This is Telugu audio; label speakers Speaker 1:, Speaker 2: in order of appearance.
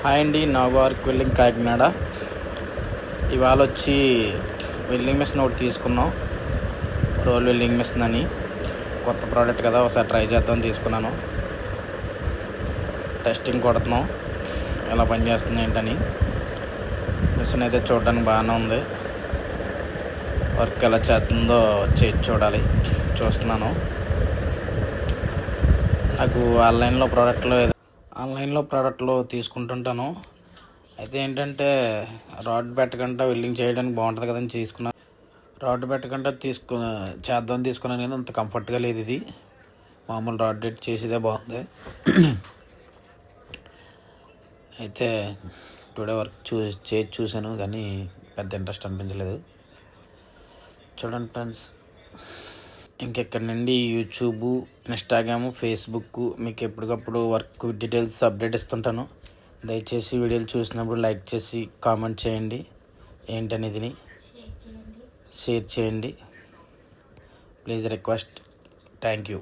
Speaker 1: హాయ్ అండి, నాగో ఆర్క్ వెల్డింగ్ కాకినాడ. ఇవాళ వచ్చి వెల్డింగ్ మిషన్ ఒకటి తీసుకున్నాం, రోల్ వెల్డింగ్ మిషన్ అని. కొత్త ప్రోడక్ట్ కదా, ఒకసారి ట్రై చేద్దామని తీసుకున్నాను. టెస్టింగ్ కొడుతున్నాం ఎలా పనిచేస్తుంది ఏంటని. మిషన్ అయితే చూడడానికి బాగానే ఉంది, వర్క్ ఎలా చేస్తుందో చేసి చూస్తున్నాను. నాకు ఆన్లైన్లో ప్రోడక్ట్లు తీసుకుంటుంటాను. అయితే ఏంటంటే రాడ్ పెట్టకుండా వెల్డింగ్ చేయడానికి బాగుంటుంది కదని తీసుకున్నాను. రాడ్ పెట్టకుండా చేద్దామని తీసుకున్నాను, కానీ అంత కంఫర్ట్గా లేదు. ఇది మామూలు రాడ్ పెట్టి చేసేదే బాగుంది. అయితే టుడే వర్క్ చూశాను, కానీ పెద్ద ఇంట్రెస్ట్ అనిపించలేదు. చూడండి ఫ్రెండ్స్, ఇంకెక్కడి నుండి యూట్యూబ్, ఇన్స్టాగ్రామ్, ఫేస్బుక్ మీకు ఎప్పటికప్పుడు వర్క్ డీటెయిల్స్ అప్డేట్ ఇస్తుంటాను. దయచేసి వీడియోలు చూసినప్పుడు లైక్ చేసి కామెంట్ చేయండి, ఏంటనేది షేర్ చేయండి. Please request. Thank you.